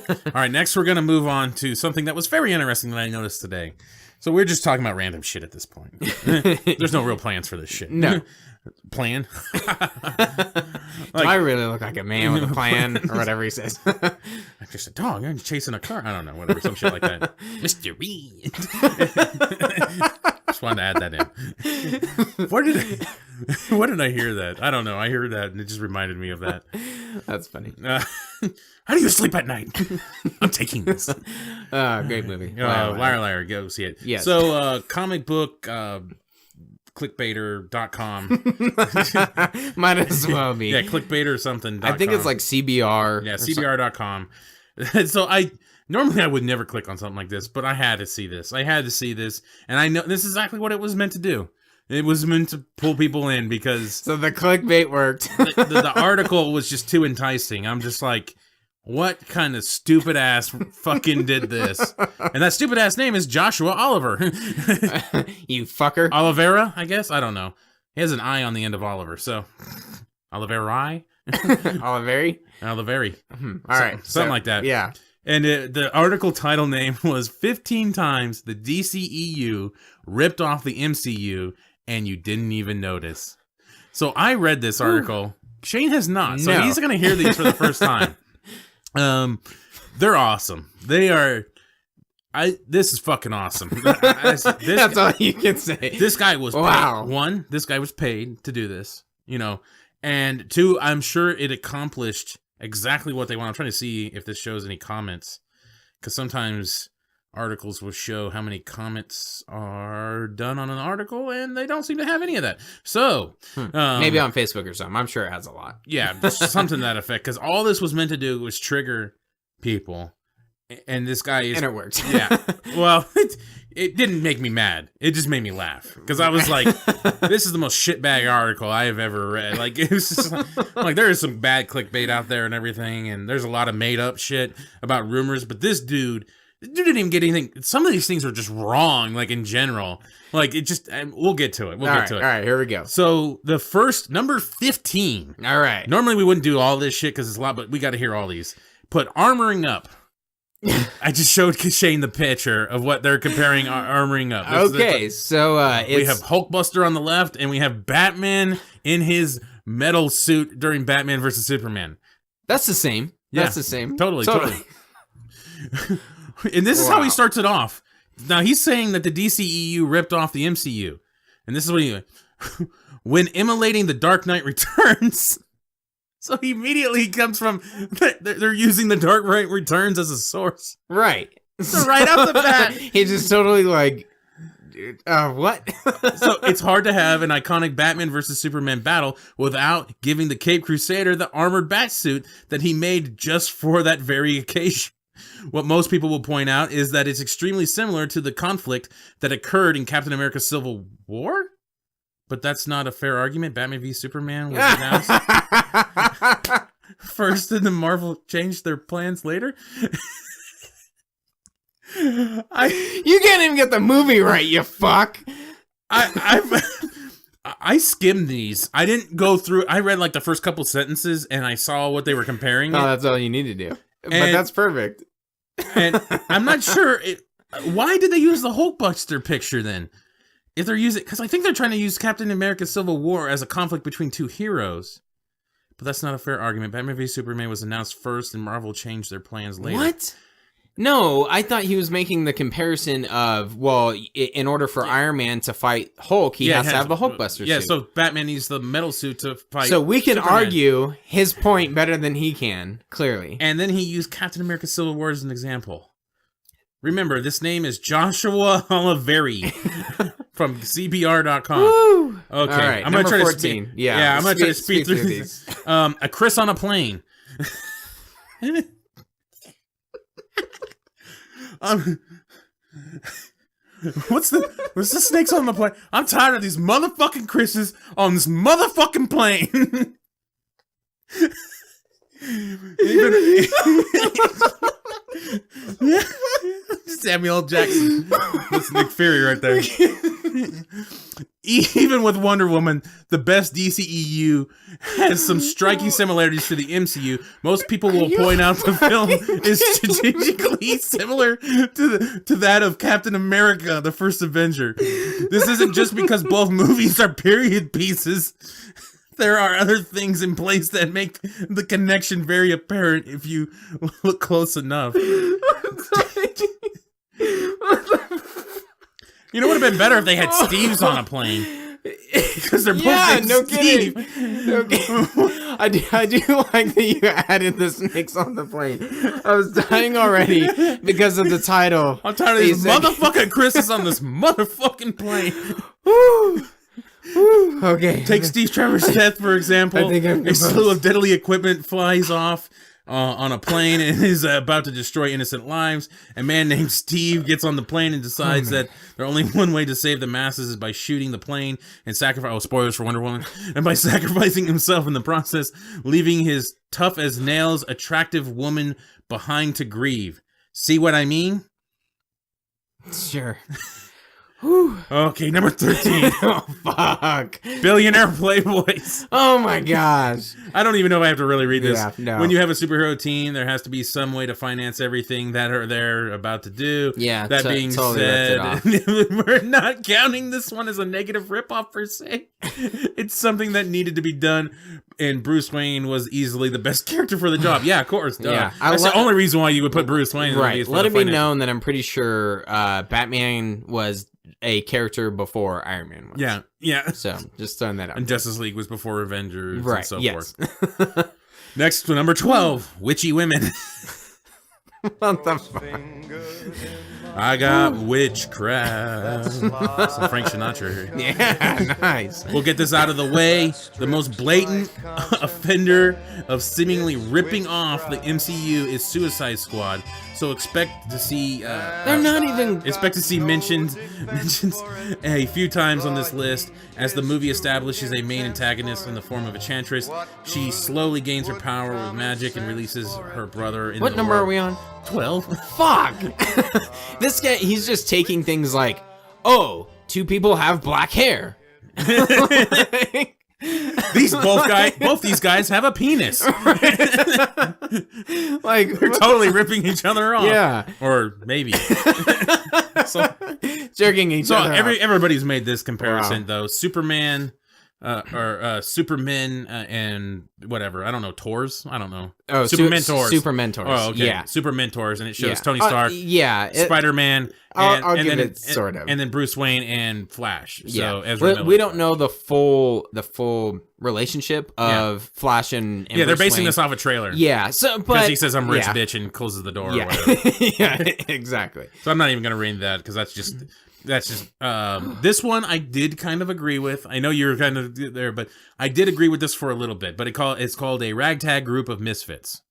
All right, next we're going to move on to something that was very interesting that I noticed today. So we're just talking about random shit at this point. There's no real plans for this shit. No. Plan? Do I really look like a man with a plan? Or whatever he says. I'm just a dog. I'm chasing a car. I don't know. Whatever. Some shit like that. Mr. Reed. Just wanted to add that in. Where did I hear that? I don't know. I heard that and it just reminded me of that. That's funny. How do you sleep at night? I'm taking this. Great movie. Liar, go see it. Yes. So, comic book clickbaiter.com. Might as well be. Yeah, clickbaiter or something. I think it's like CBR. Yeah, CBR.com. So normally I would never click on something like this, but I had to see this. And I know this is exactly what it was meant to do. It was meant to pull people in because... So the clickbait worked. the article was just too enticing. I'm just like, what kind of stupid ass fucking did this? And that stupid ass name is Joshua Oliver. You fucker. Olivera, I guess? I don't know. He has an I on the end of Oliver, so... Oliveri? Oliveri? Oliveri. All right. Something like that. Yeah. And the article title name was 15 times the DCEU ripped off the MCU and you didn't even notice. So I read this article. Shane has not. So he's going to hear these for the first time. They're awesome. They are... This is fucking awesome. That's all you can say. This guy was wow. paid. One, this guy was paid to do this, and two, I'm sure it accomplished exactly what they want. I'm trying to see if this shows any comments, because sometimes articles will show how many comments are done on an article, and they don't seem to have any of that. So maybe on Facebook or something. I'm sure it has a lot. Yeah, something to that effect. Because all this was meant to do was trigger people, and this guy is... And it worked. Yeah. Well, it didn't make me mad. It just made me laugh. Because I was like, this is the most shitbag article I have ever read. Like, it was just like there is some bad clickbait out there and everything, and there's a lot of made up shit about rumors, but this dude didn't even get anything. Some of these things are just wrong, like in general. Like, it just... we'll get to it. We'll get to it. All right, here we go. So, the first, number 15. All right. Normally, we wouldn't do all this shit because it's a lot, but we got to hear all these. Put armoring up. I just showed Shane the picture of what they're comparing armoring up. So we have Hulkbuster on the left, and we have Batman in his metal suit during Batman versus Superman. That's the same. Yeah, that's the same. Totally. And this is how he starts it off. Now, he's saying that the DCEU ripped off the MCU. And this is what he... when emulating The Dark Knight Returns... So he immediately comes from... They're using The Dark Knight Returns as a source. Right. So right off the bat... He's just totally like... what? So it's hard to have an iconic Batman versus Superman battle without giving the Caped Crusader the armored bat suit that he made just for that very occasion. What most people will point out is that it's extremely similar to the conflict that occurred in Captain America Civil War? But that's not a fair argument. Batman v Superman was announced first, and then Marvel changed their plans later. You can't even get the movie right, you fuck. I skimmed these. I didn't go through. I read like the first couple sentences, and I saw what they were comparing. Oh, that's all you need to do. But that's perfect. And I'm not sure. Why did they use the Hulkbuster picture then? If they're using... Because I think they're trying to use Captain America Civil War as a conflict between two heroes. But that's not a fair argument. Batman v Superman was announced first, and Marvel changed their plans later. What? No, I thought he was making the comparison of, well, in order for Iron Man to fight Hulk, he has to have the Hulkbuster suit. Yeah, so Batman needs the metal suit to fight So we can Superman. argue his point better than he can, clearly. And then he used Captain America Civil War as an example. Remember, this name is Joshua Oliveri from CBR.com. Woo! Okay, All right, I'm going to try 14. to speak. Yeah, I'm going to try to speed through these. A Chris on a plane. What's the snakes on the plane? I'm tired of these motherfucking Chris's on this motherfucking plane. Samuel L. Jackson. That's Nick Fury right there. Even with Wonder Woman, the best DCEU has some striking similarities to the MCU. Most people will point out the film is strategically similar to that of Captain America, the First Avenger. This isn't just because both movies are period pieces. There are other things in place that make the connection very apparent if you look close enough. You know, it would have been better if they had Steve's on a plane. Because they're both no Steve. kidding. No kidding. I do like that you added the snakes on the plane. I was dying already because of the title. I'm tired of these motherfucking Chris is on this motherfucking plane. Okay. Take Steve Trevor's death, for example. A slew of deadly equipment flies off on a plane and is about to destroy innocent lives. A man named Steve gets on the plane and decides that there's only one way to save the masses is by shooting the plane and sacrifice. Oh, spoilers for Wonder Woman. And by sacrificing himself in the process, leaving his tough as nails, attractive woman behind to grieve. See what I mean? Sure. Okay, number 13. Oh, fuck. Billionaire Playboys. Oh, my gosh. I don't even know if I have to really read this. Yeah, no. When you have a superhero team, there has to be some way to finance everything that they're about to do. Yeah, that being totally said, we're not counting this one as a negative ripoff per se. It's something that needed to be done, and Bruce Wayne was easily the best character for the job. Yeah, of course. Yeah, that's the only reason why you would put Bruce Wayne. Right. Let it be known that I'm pretty sure Batman was a character before Iron Man was. Yeah, yeah. So just throwing that out. And Justice League was before Avengers, right? And so yes. forth. Next to number 12, witchy women. What the fuck? I got witchcraft. Some Frank Sinatra here. Yeah, nice. We'll get this out of the way. The most blatant offender of seemingly ripping off the MCU is Suicide Squad. So expect to see they're not even mentions a few times on this list. As the movie establishes a main antagonist in the form of Enchantress, she slowly gains her power with magic and releases her brother in What number are we on? 12. Fuck. This guy, he's just taking things like, oh, two people have black hair. Both these guys have a penis. Like they're totally ripping each other off. Yeah. Or maybe. Jerking each other off. Everybody's made this comparison though. Superman or Supermen and whatever. I don't know. Tors? I don't know. Oh, Super Mentors. Super Mentors. Oh, okay. Yeah. Super Mentors, and it shows Tony Stark, Spider-Man. I'll give it sort of. And then Bruce Wayne and Flash. So Ezra we don't know the full relationship of Flash and they're Bruce basing Wayne. this off a trailer. Yeah, so because he says I'm rich bitch and closes the door. Or whatever. Yeah, exactly. So I'm not even gonna read that because that's just this one I did kind of agree with. I know you're kind of there, but I did agree with this for a little bit. But it's called a ragtag group of misfits.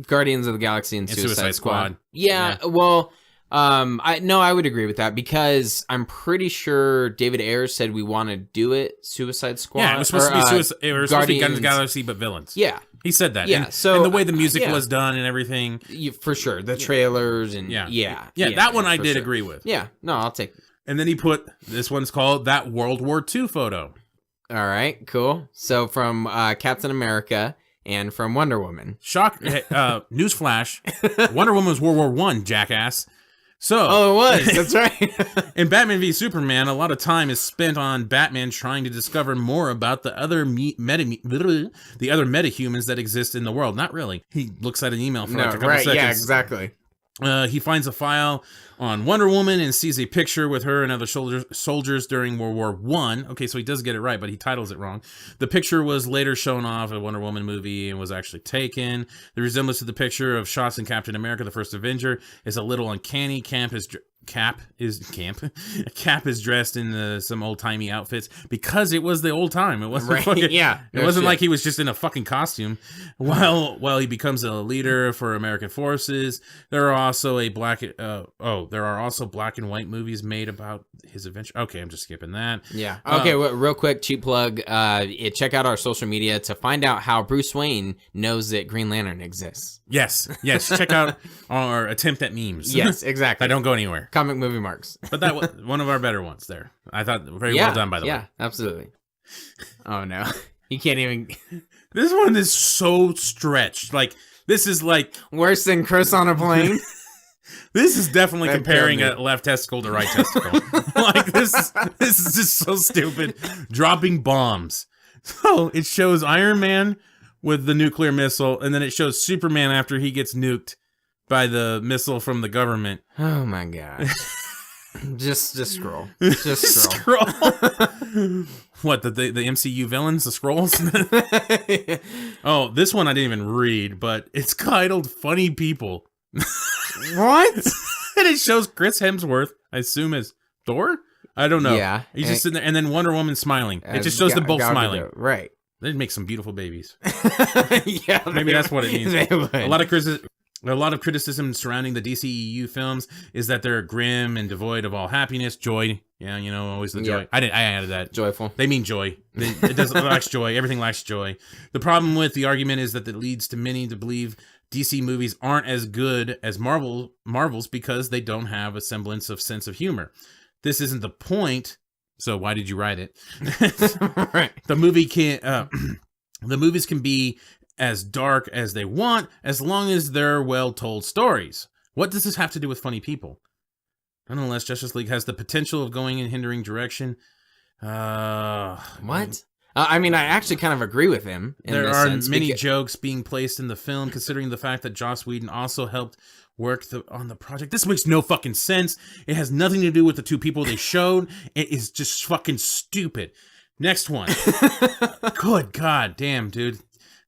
Guardians of the Galaxy and Suicide Squad. Yeah, well, I would agree with that because I'm pretty sure David Ayers said we want to do it Suicide Squad. Yeah, it was supposed to be Guardians of the Galaxy, but villains. Yeah. He said that. Yeah, and the way the music was done and everything. For sure. The trailers and that one I did agree with. Yeah, no, I'll take it. And then he put, this one's called That World War II Photo. All right, cool. So from Captain America and from Wonder Woman. Shock, newsflash, Wonder Woman was World War I, jackass. So, it was. That's right. In Batman v Superman, a lot of time is spent on Batman trying to discover more about the other metahumans that exist in the world. Not really. He looks at an email for like a couple seconds. Yeah, exactly. He finds a file on Wonder Woman and sees a picture with her and other soldiers during World War I. Okay, so he does get it right, but he titles it wrong. The picture was later shown off a Wonder Woman movie and was actually taken. The resemblance to the picture of shots in Captain America, the First Avenger, is a little uncanny. Cap is dressed in some old-timey outfits because it was the old time. It wasn't it wasn't like he was just in a fucking costume. While he becomes a leader for American forces, there are also black and white movies made about his adventure. Okay, I'm just skipping that. Yeah. Okay, real quick, cheap plug. Check out our social media to find out how Bruce Wayne knows that Green Lantern exists. Yes. Check out our attempt at memes. Yes, exactly. I don't go anywhere. Comic movie marks. But that was one of our better ones there. I thought very well done, by the way. Yeah, absolutely. Oh, no. You can't even... This one is so stretched. Like, this is like... Worse than Chris on a plane? This is definitely That comparing killed me. a left testicle to right testicle. Like, this is just so stupid. Dropping bombs. So, it shows Iron Man with the nuclear missile, and then it shows Superman after he gets nuked by the missile from the government. Oh, my God. Just scroll. Just scroll. What, the MCU villains, the scrolls? Oh, this one I didn't even read, but it's titled Funny People. What? And it shows Chris Hemsworth, I assume as Thor? I don't know. Yeah. He's just sitting there, and then Wonder Woman smiling. It just shows them both smiling. Right. They'd make some beautiful babies. Yeah. Maybe that's what it means. They would. A lot of criticism surrounding the DCEU films is that they're grim and devoid of all happiness, joy. Yeah, you know, always the joy. Yeah. I added that. Joyful. They mean joy. It doesn't lacks joy. Everything lacks joy. The problem with the argument is that it leads to many to believe DC movies aren't as good as Marvel's because they don't have a semblance of sense of humor. This isn't the point. So why did you write it? Right. The movie can't. The movies can be as dark as they want, as long as they're well-told stories. What does this have to do with Funny People? Nonetheless, Justice League has the potential of going in hindering direction. What? I mean, I actually kind of agree with him. There are many jokes being placed in the film, considering the fact that Joss Whedon also helped work on the project. This makes no fucking sense. It has nothing to do with the two people they showed. It is just fucking stupid. Next one. Good God damn, dude.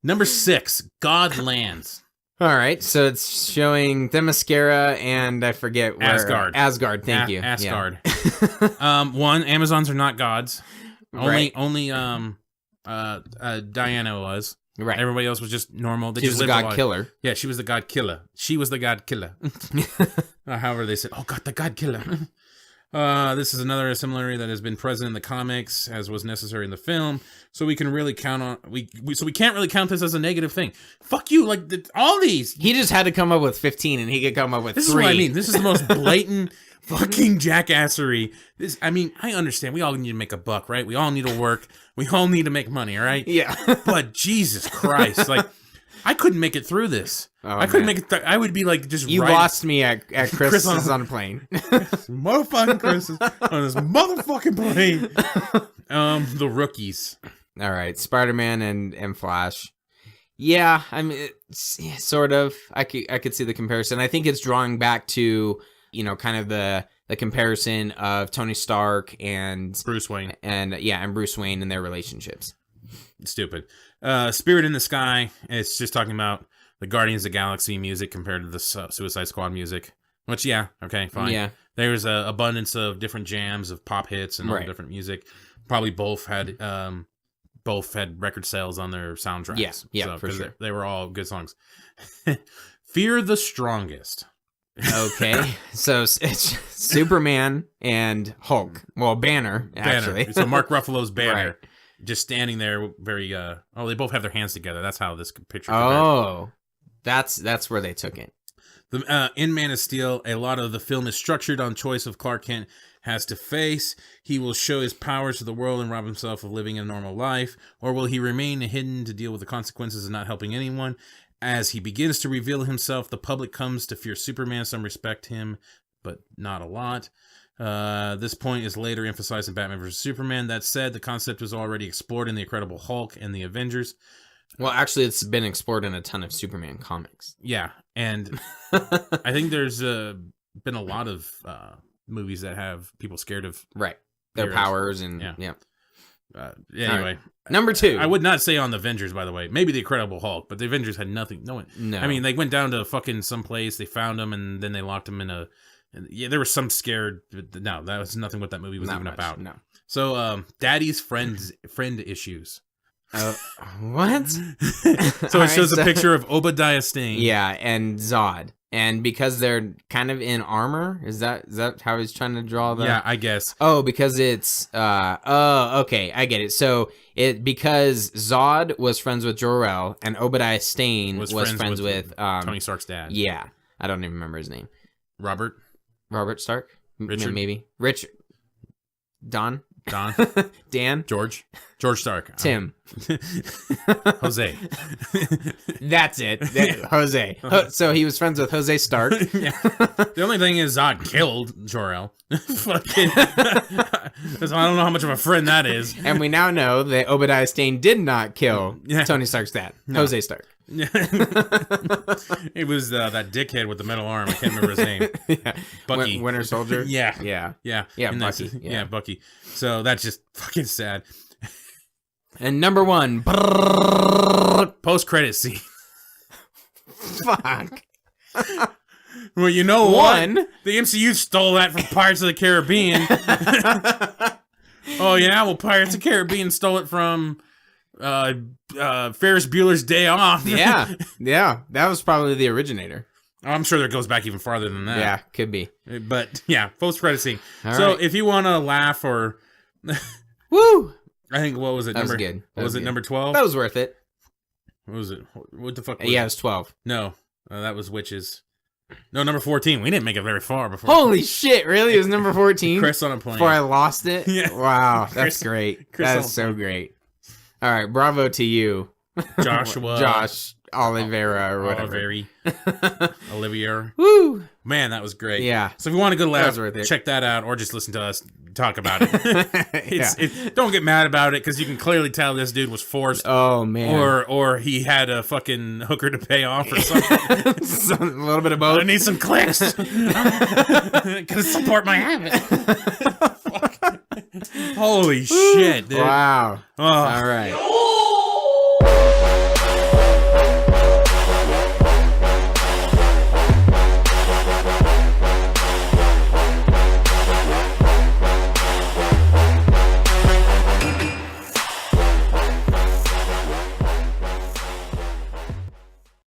Number 6, God Lands. All right, so it's showing Themyscira and I forget where. Asgard. Asgard, thank you. Asgard. Yeah. One, Amazons are not gods. Right. Only Diana was. Right. Everybody else was just normal. They She just was the lived a god life. killer. Yeah, she was the god killer. She was the god killer. However they said, oh god, the god killer. This is another similarity that has been present in the comics, as was necessary in the film. So we can really count on we can't really count this as a negative thing. Fuck you, like all these. He just had to come up with 15, and he could come up with 3. This is what I mean. This is the most blatant fucking jackassery. This, I mean, I understand. We all need to make a buck, right? We all need to work. We all need to make money, all right? Yeah. But Jesus Christ, like, I couldn't make it through this. Oh, I couldn't make it. I would be like just. You lost me at Chris on a plane. Motherfucking Chris on this motherfucking plane. The rookies. All right, Spider-Man and Flash. Yeah, I mean, sort of. I could see the comparison. I think it's drawing back to, you know, kind of the comparison of Tony Stark and Bruce Wayne. And Bruce Wayne and their relationships. Stupid. Spirit in the Sky. It's just talking about the Guardians of the Galaxy music compared to the Suicide Squad music. Which, yeah, okay, fine. Yeah. There's an abundance of different jams of pop hits and all different music. Probably both had record sales on their soundtracks. Yeah, for sure. They were all good songs. Fear the Strongest. Okay, so it's Superman and Hulk. Well, Banner, actually. So Mark Ruffalo's Banner. Right. Just standing there very, they both have their hands together. That's how this picture compares. That's where they took it. In Man of Steel, a lot of the film is structured on choice of Clark Kent has to face. He will show his powers to the world and rob himself of living a normal life, or will he remain hidden to deal with the consequences of not helping anyone? As he begins to reveal himself, the public comes to fear Superman. Some respect him, but not a lot. This point is later emphasized in Batman vs. Superman. That said, the concept was already explored in The Incredible Hulk and The Avengers. Well, actually, it's been explored in a ton of Superman comics. Yeah, and I think there's been a lot of movies that have people scared of their powers and yeah. Anyway, right. Number 2. I would not say on the Avengers, by the way. Maybe the Incredible Hulk, but the Avengers had nothing. No. I mean, they went down to fucking someplace. They found him, and then they locked him in a. Yeah, there was some scared. No, that was nothing. What that movie was not even much, about. No. So, Daddy's friend issues. What? So it shows a picture of Obadiah Stane. Yeah, and Zod. And because they're kind of in armor, is that how he's trying to draw that? Yeah, I guess. Oh, because it's okay, I get it. So because Zod was friends with Jor-El and Obadiah Stane was friends with Tony Stark's dad. Yeah, I don't even remember his name. Robert. Robert Stark? Richard? Maybe. Richard. Don? Dan? George Stark. Tim. Jose. That's it. Jose. So he was friends with Jose Stark. Yeah. The only thing is Zod killed Jor-El. Fucking. So I don't know how much of a friend that is. And we now know that Obadiah Stane did not kill Tony Stark's dad. No. Jose Stark. It was that dickhead with the metal arm. I can't remember his name. Yeah. Bucky. Winter Soldier. Yeah. Yeah, And Bucky. Yeah, Bucky. So that's just fucking sad. And number 1. Post-credit scene. Fuck. Well, you know what? The MCU stole that from Pirates of the Caribbean. Oh, yeah? Well, Pirates of the Caribbean stole it from Ferris Bueller's Day Off. Yeah. That was probably the originator. I'm sure that goes back even farther than that. Yeah, could be. But, yeah, post-credit scene. All so, right. if you want to laugh or... Woo! I think, what was it? That was good. What was it, number 12? That was worth it. What was it? What the fuck was Yeah, it it? was 12. No, that was Witches. No, number 14. We didn't make it very far before. Holy shit, really? It was number 14? Chris on a plane. Before I lost it? Yeah. Wow, that's great. Chris That's so great. All right, bravo to you. Josh Oliveira or whatever. Olivier. Woo! Man, that was great. Yeah. So if you want a good laugh, worth it. check that out or just listen to us talk about it. Don't get mad about it because you can clearly tell this dude was forced. Oh, man. Or he had a fucking hooker to pay off or something. A little bit of both. I need some clicks. Gonna support my habit. Holy shit, dude. Wow. Oh. All right.